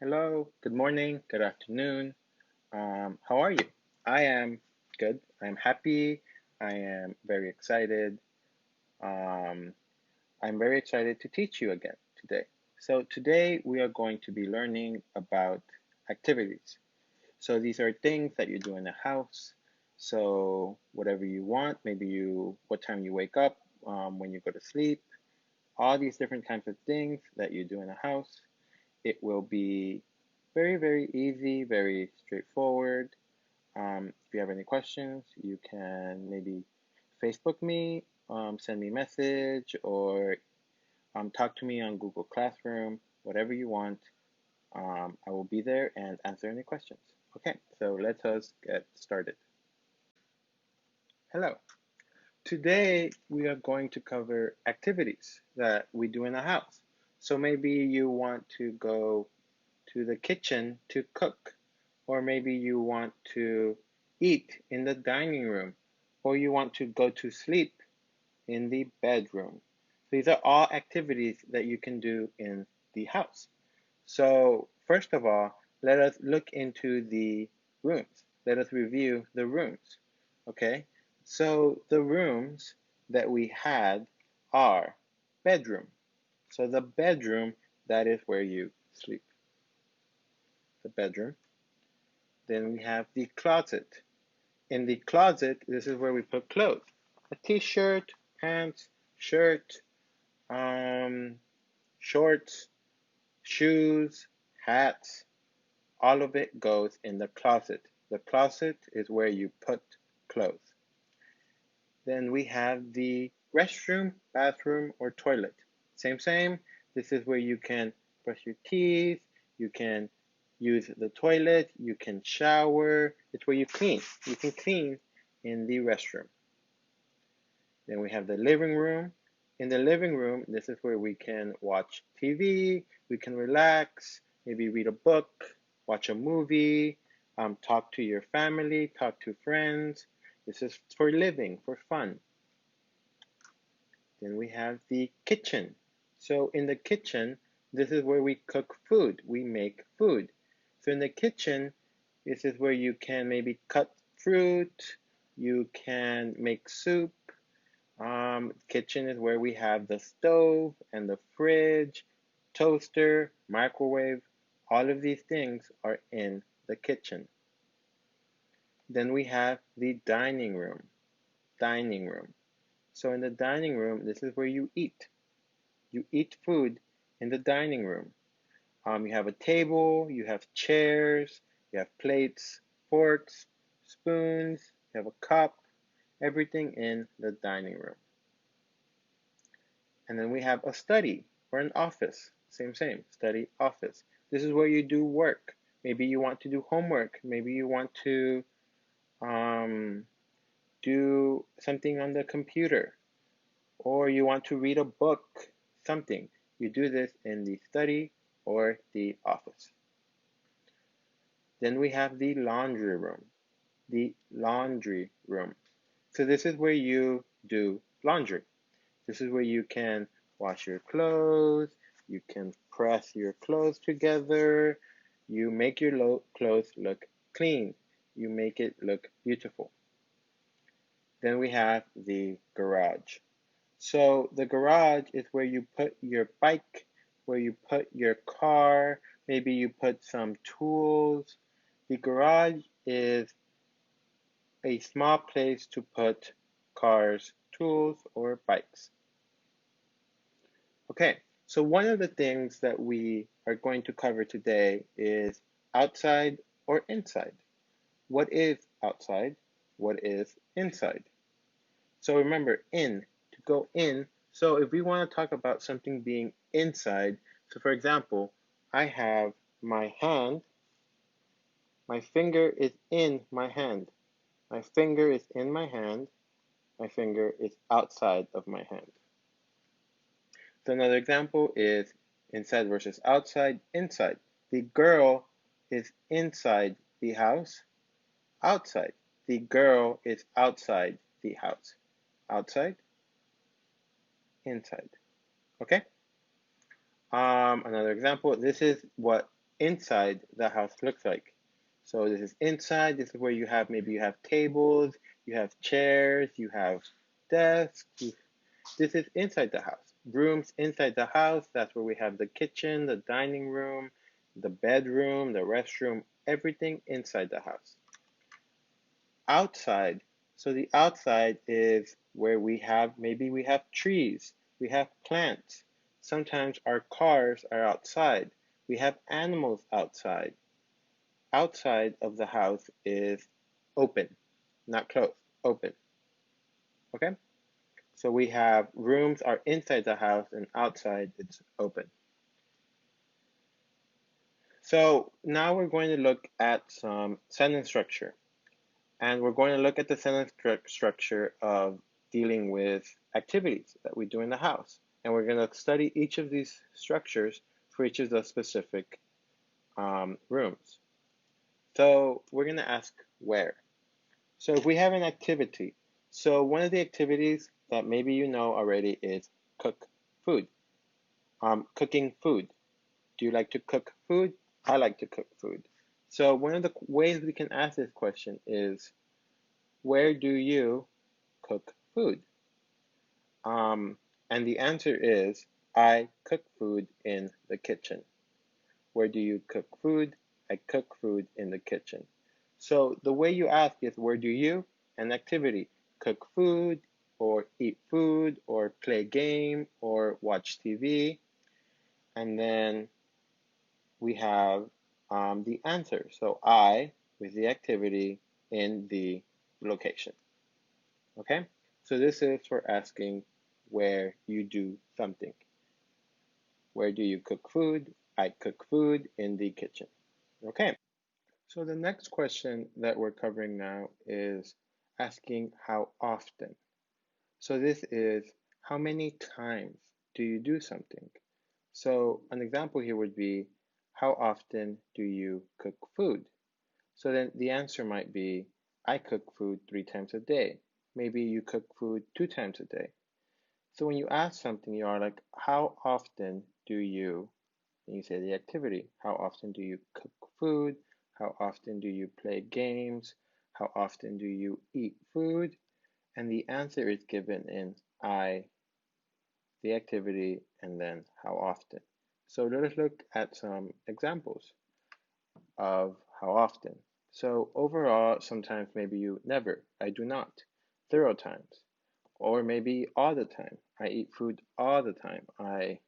Hello, good morning, good afternoon. How are you? I am good. I'm happy. I am very excited. Um, I'm very excited to teach you again today. So, today we are going to be learning about activities. So, these are things that you do in the house. So, whatever you want, what time you wake up, when you go to sleep, all these different kinds of things that you do in the house. It will be very, very easy, very straightforward. If you have any questions, you can maybe Facebook me, send me a message, or talk to me on Google Classroom, whatever you want. I will be there and answer any questions. Okay, so let us get started. Hello. Today we are going to cover activities that we do in the house. So maybe you want to go to the kitchen to cook, or maybe you want to eat in the dining room, or you want to go to sleep in the bedroom. These are all activities that you can do in the house. So, first of all, let us look into the rooms. Let us review the rooms. Okay? So, the rooms that we had are bedroom. So, the bedroom, that is where you sleep. The bedroom. Then we have the closet. In the closet, this is where we put clothes. A t-shirt, pants, shirt, um, shorts, shoes, hats, all of it goes in the closet. The closet is where you put clothes. Then we have the restroom, bathroom, or toilet. Same. This is where you can brush your teeth, you can use the toilet, you can shower. It's where you clean. You can clean in the restroom. Then we have the living room. In the living room, this is where we can watch TV, we can relax, maybe read a book, watch a movie, talk to your family, talk to friends. This is for living, for fun. Then we have the kitchen. So in the kitchen, this is where we cook food, we make food. So in the kitchen, this is where you can maybe cut fruit, you can make soup. Kitchen is where we have the stove and the fridge, toaster, microwave. All of these things are in the kitchen. Then we have the dining room. Dining room. So in the dining room, this is where you eat. You eat food in the dining room. You have a table, you have chairs, you have plates, forks, spoons, you have a cup, everything in the dining room. And then we have a study or an office. Same, study, office. This is where you do work. Maybe you want to do homework. Maybe you want to um, do something on the computer. Or you want to read a book, something. You do this in the study or the office. Then we have the laundry room. The laundry room. So this is where you do laundry. This is where you can wash your clothes, you can press your clothes together, you make your clothes look clean, you make it look beautiful. Then we have the garage. So the garage is where you put your bike, where you put your car, maybe you put some tools. The garage is a small place to put cars, tools, or bikes. Okay, so one of the things that we are going to cover today is outside or inside. What is outside? What is inside? So remember, to go in. So if we want to talk about something being inside, so for example, I have my hand, my finger is in my hand. My finger is in my hand, my finger is outside of my hand. So another example is inside versus outside. Inside. The girl is inside the house. Outside. The girl is outside the house. Outside, inside. Okay? Another example. This is what inside the house looks like. So this is inside. This is where you have maybe you have tables, you have chairs, you have desks. This is inside the house. Rooms inside the house. That's where we have the kitchen, the dining room, the bedroom, the restroom, everything inside the house. Outside. So the outside is where we have maybe we have trees, we have plants. Sometimes our cars are outside. We have animals outside. Outside of the house is open, not closed, open. Okay? So we have rooms are inside the house and outside it's open. So now we're going to look at some sentence structure. And we're going to look at the sentence structure of dealing with activities that we do in the house. And we're going to study each of these structures for each of the specific rooms. So we're going to ask where. So if we have an activity, so one of the activities that maybe you know already is cook food. Cooking food. Do you like to cook food? I like to cook food. So one of the ways we can ask this question is, where do you cook food? And the answer is, I cook food in the kitchen. Where do you cook food? I cook food in the kitchen. So the way you ask is, where do you? An activity. Cook food, or eat food, or play game, or watch TV. And then we have the answer. So I with the activity in the location. Okay? So this is for asking where you do something. Where do you cook food? I cook food in the kitchen. Okay? So the next question that we're covering now is asking how often. So this is how many times do you do something? So an example here would be, how often do you cook food? So then the answer might be, I cook food 3 times a day. Maybe you cook food 2 times a day. So when you ask something, you are like, how often do you, and you say the activity, how often do you cook food? How often do you play games? How often do you eat food? And the answer is given in I, the activity, and then how often. So let us look at some examples of how often. So overall, sometimes maybe you never, I do not, 0 times, or maybe all the time. I eat food all the time. I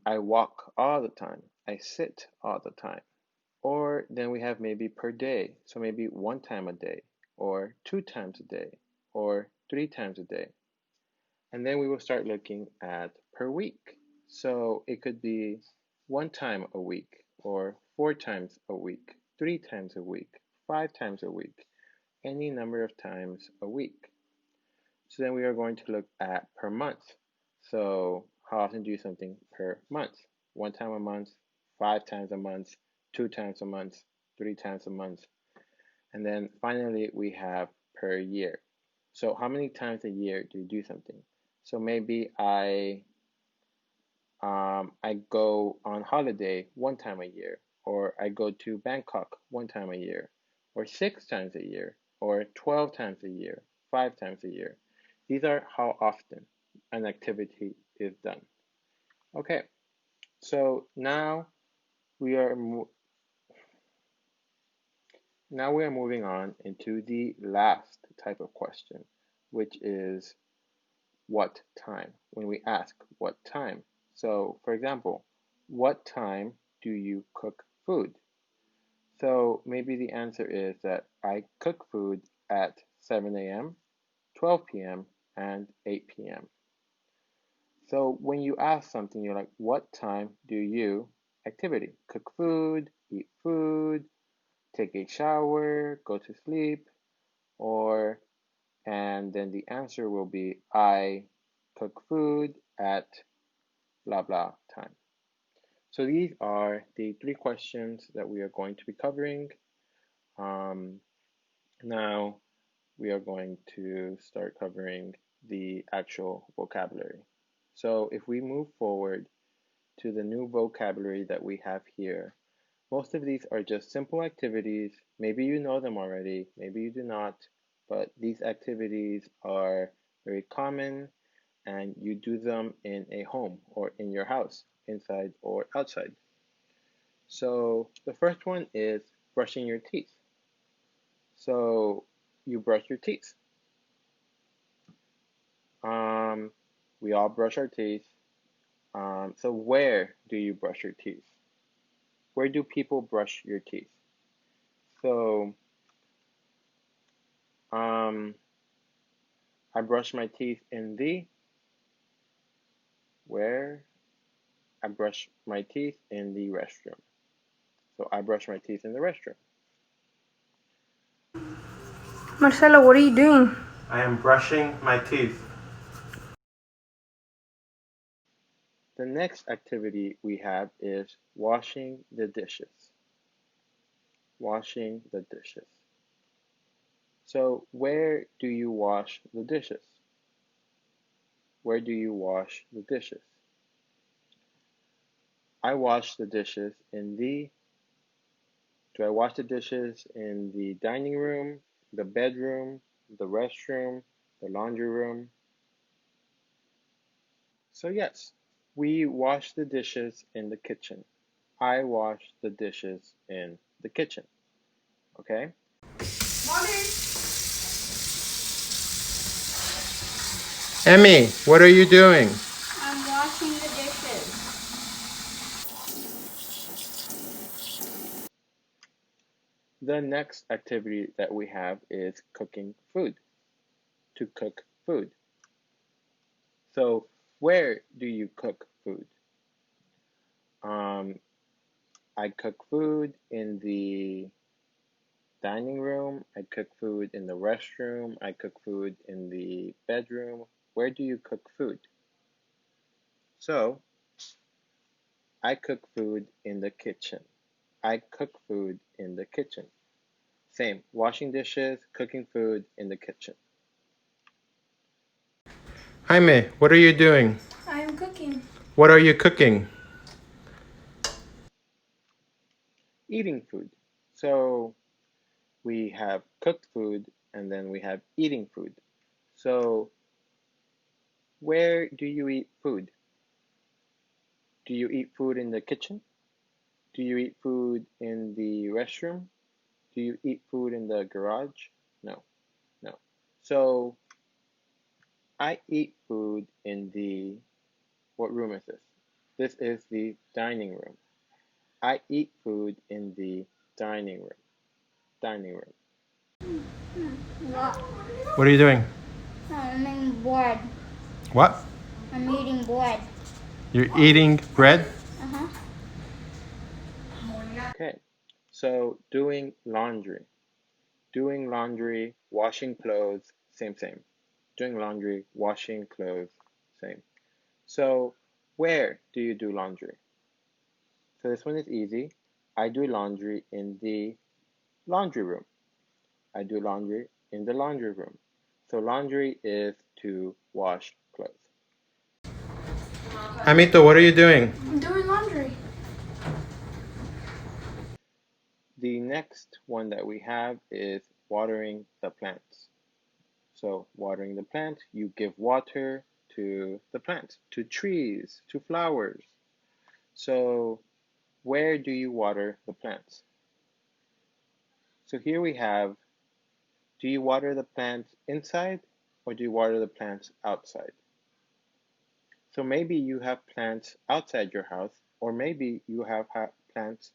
walk all the time. I sit all the time. Or then we have maybe per day. So maybe 1 time a day, or 2 times a day, or 3 times a day. And then we will start looking at per week. So it could be 1 time a week, or 4 times a week, 3 times a week, 5 times a week, any number of times a week. So then we are going to look at per month. So how often do you do something per month? 1 time a month, 5 times a month, 2 times a month, 3 times a month. And then finally we have per year. So how many times a year do you do something? So maybe I go on holiday 1 time a year, or I go to Bangkok 1 time a year, or 6 times a year, or 12 times a year, 5 times a year. These are how often an activity is done. Okay, so we are now we are moving on into the last type of question, which is what time, when we ask what time. So, for example, what time do you cook food? So maybe the answer is that I cook food at 7 a.m., 12 p.m., and 8 p.m. So when you ask something, you're like, what time do you activity? Cook food, eat food, take a shower, go to sleep, or, and then the answer will be, I cook food at blah blah time. So these are the 3 questions that we are going to be covering. Now we are going to start covering the actual vocabulary. So if we move forward to the new vocabulary that we have here. Most of these are just simple activities. Maybe you know them already, maybe you do not, but these activities are very common and you do them in a home or in your house, inside or outside. So the first one is brushing your teeth. So you brush your teeth. We all brush our teeth. So where do you brush your teeth? Where do people brush your teeth? So I brush my teeth in the where? I brush my teeth in the restroom. So I brush my teeth in the restroom. Marcelo, what are you doing? I am brushing my teeth. The next activity we have is washing the dishes. Washing the dishes. So where do you wash the dishes? Where do you wash the dishes? I wash the dishes in the Do I wash the dishes in the dining room, the bedroom, the restroom, the laundry room? So yes, we wash the dishes in the kitchen. I wash the dishes in the kitchen. Okay? Mommy. Emmy, what are you doing? I'm washing the dishes. The next activity that we have is cooking food. To cook food. So, where do you cook food? Um, I cook food in the dining room. I cook food in the restroom. I cook food in the bedroom. Where do you cook food? So, I cook food in the kitchen. I cook food in the kitchen. Same, washing dishes, cooking food in the kitchen. Jaime, what are you doing? I'm cooking. What are you cooking? Eating food. So we have cooked food and then we have eating food. So where do you eat food? Do you eat food in the kitchen? Do you eat food in the restroom? Do you eat food in the garage? No, no. So I eat food in the, what room is this? This is the dining room. I eat food in the dining room. Dining room. What? What are you doing? I'm eating bread. What? I'm eating bread. You're eating bread? Uh-huh. Okay. So doing laundry. Doing laundry, washing clothes, same. Doing laundry, washing clothes, same. So where do you do laundry? So this one is easy. I do laundry in the laundry room. I do laundry in the laundry room. So laundry is to wash clothes. Amito, what are you doing? I'm doing laundry. The next one that we have is watering the plants. So watering the plant, you give water to the plants, to trees, to flowers. So where do you water the plants? So here we have, do you water the plants inside or do you water the plants outside? So maybe you have plants outside your house or maybe you have plants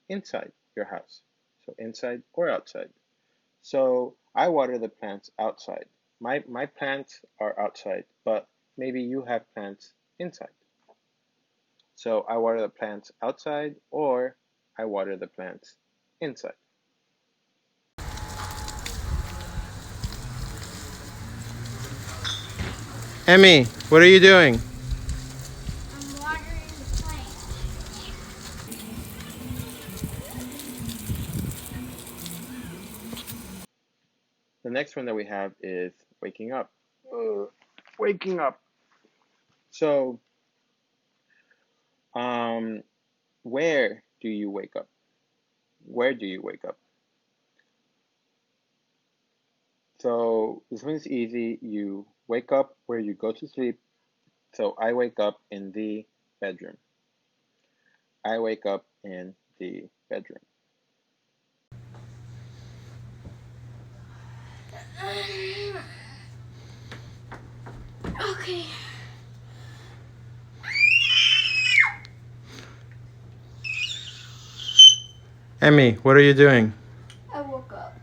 inside your house. So inside or outside. So I water the plants outside. My plants are outside, but maybe you have plants inside. So I water the plants outside or I water the plants inside. Emmy, what are you doing? I'm watering the plant. The next one that we have is waking up. Waking up. So Um, where do you wake up? Where do you wake up? So this one's easy. You wake up where you go to sleep. So I wake up in the bedroom. I wake up in the bedroom. Okay. Emmy, what are you doing? I woke up.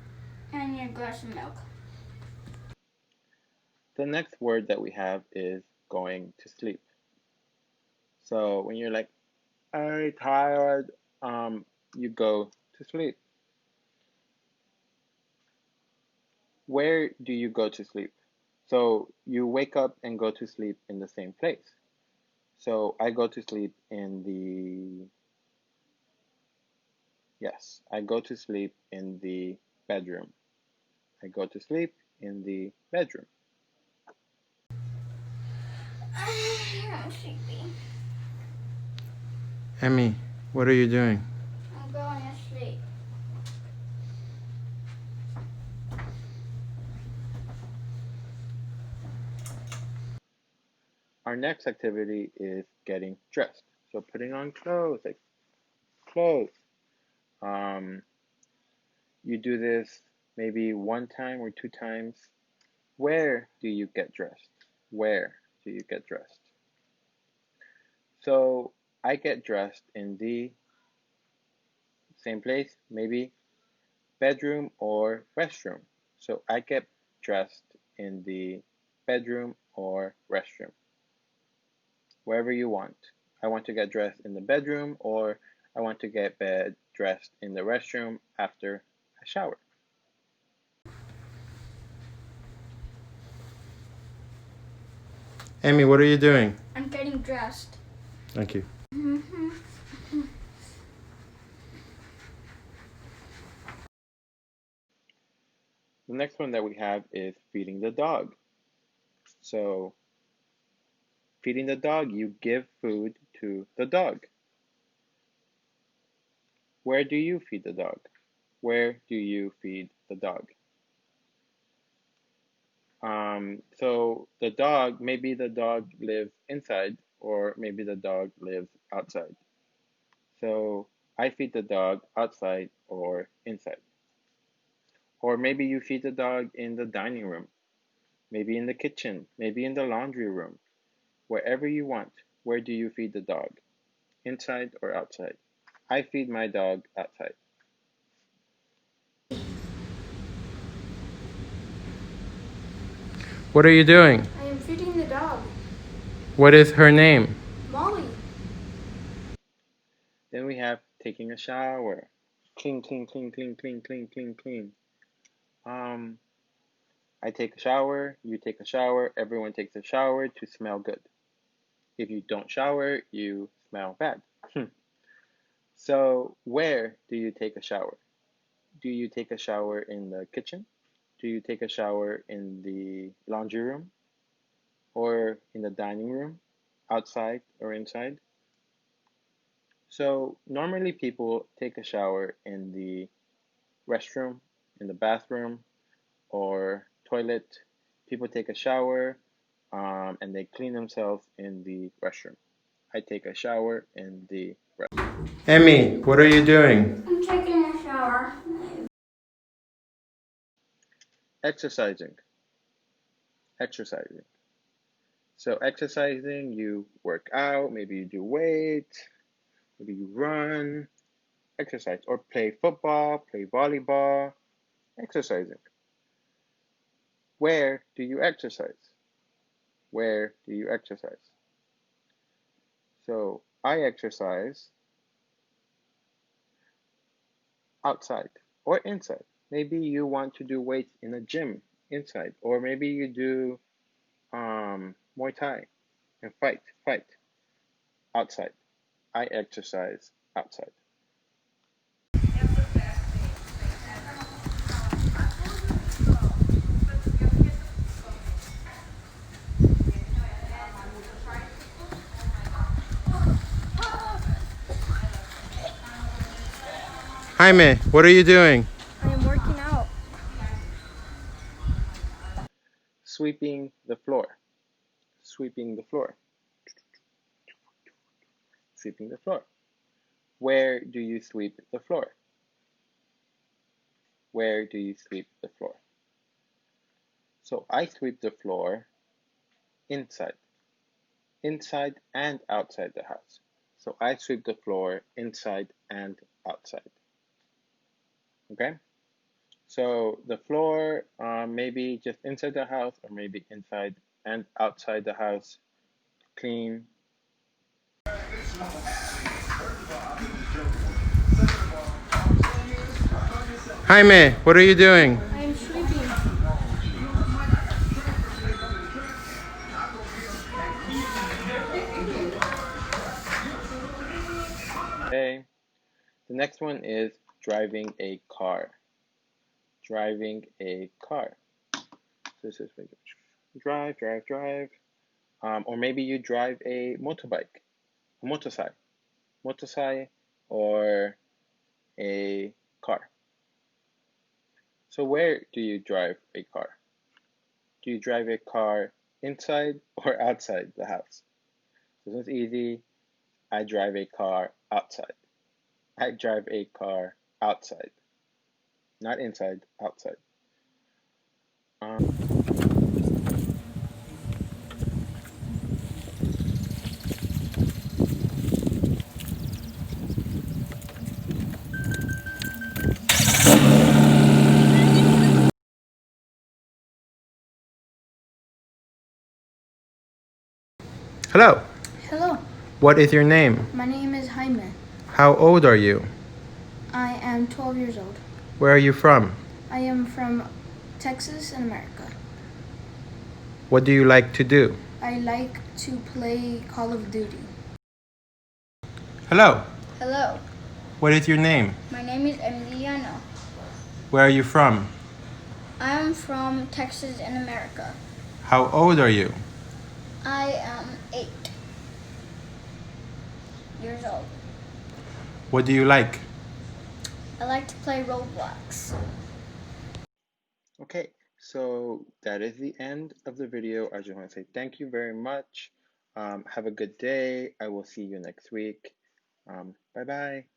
I need a glass of milk. The next word that we have is going to sleep. So when you're like, I'm tired, you go to sleep. Where do you go to sleep? So you wake up and go to sleep in the same place. So I go to sleep in the, yes, I go to sleep in the bedroom. I go to sleep in the bedroom. I'm sleepy. Emmy, what are you doing? I'm going to sleep. Our next activity is getting dressed. So putting on clothes, like clothes. Um, you do this maybe one time or two times. Where do you get dressed? Where do you get dressed? So I get dressed in the same place, maybe bedroom or restroom. So I get dressed in the bedroom or restroom, wherever you want. I want to get dressed in the bedroom, or I want to get dressed in the restroom after a shower. Emmy, what are you doing? I'm getting dressed. Thank you. Mm-hmm. The next one that we have is feeding the dog. So, feeding the dog, you give food to the dog. Where do you feed the dog? Where do you feed the dog? So the dog, maybe the dog lives inside, or maybe the dog lives outside. So I feed the dog outside or inside. Or maybe you feed the dog in the dining room, maybe in the kitchen, maybe in the laundry room, wherever you want. Where do you feed the dog? Inside or outside? I feed my dog outside. What are you doing? I am feeding the dog. What is her name? Molly. Then we have taking a shower. Clean, clean, clean, clean, clean, clean, clean, clean. Um, I take a shower, you take a shower, everyone takes a shower to smell good. If you don't shower, you smell bad. So, where do you take a shower? Do you take a shower in the kitchen? Do you take a shower in the laundry room or in the dining room, outside or inside? So, normally people take a shower in the restroom, in the bathroom, or toilet. People take a shower and they clean themselves in the restroom. I take a shower in the restroom. Emmy, what are you doing? I'm taking a shower. Exercising. Exercising. So exercising, you work out, maybe you do weight, maybe you run, exercise, or play football, play volleyball, exercising. Where do you exercise? Where do you exercise? So I exercise outside or inside. Maybe you want to do weights in a gym inside, or maybe you do Muay Thai and fight outside. I exercise outside. Jaime, what are you doing? I am working out. Sweeping the floor. Sweeping the floor. Sweeping the floor. Where do you sweep the floor? Where do you sweep the floor? So I sweep the floor inside. Inside and outside the house. So I sweep the floor inside and outside. Okay? So the floor, maybe just inside the house or maybe inside and outside the house, clean. Jaime, what are you doing? I am sweeping. Okay. The next one is driving a car. Driving a car. So this is drive, drive, drive. Or maybe you drive a motorbike, a motorcycle, or a car. So where do you drive a car? Do you drive a car inside or outside the house? This is easy. I drive a car outside. I drive a car outside. Not inside, outside. Hello. Hello, What is your name? my name is Jaime. How old are you? I am 12 years old. Where are you from? I am from Texas in America. What do you like to do? I like to play Call of Duty. Hello. Hello, What is your name? my name is Emiliano. Where are you from? I am from Texas in America. How old are you? I am 8 years old. What do you like? I like to play Roblox. Okay, so that is the end of the video. I just want to say thank you very much. Have a good day. I will see you next week. Bye bye.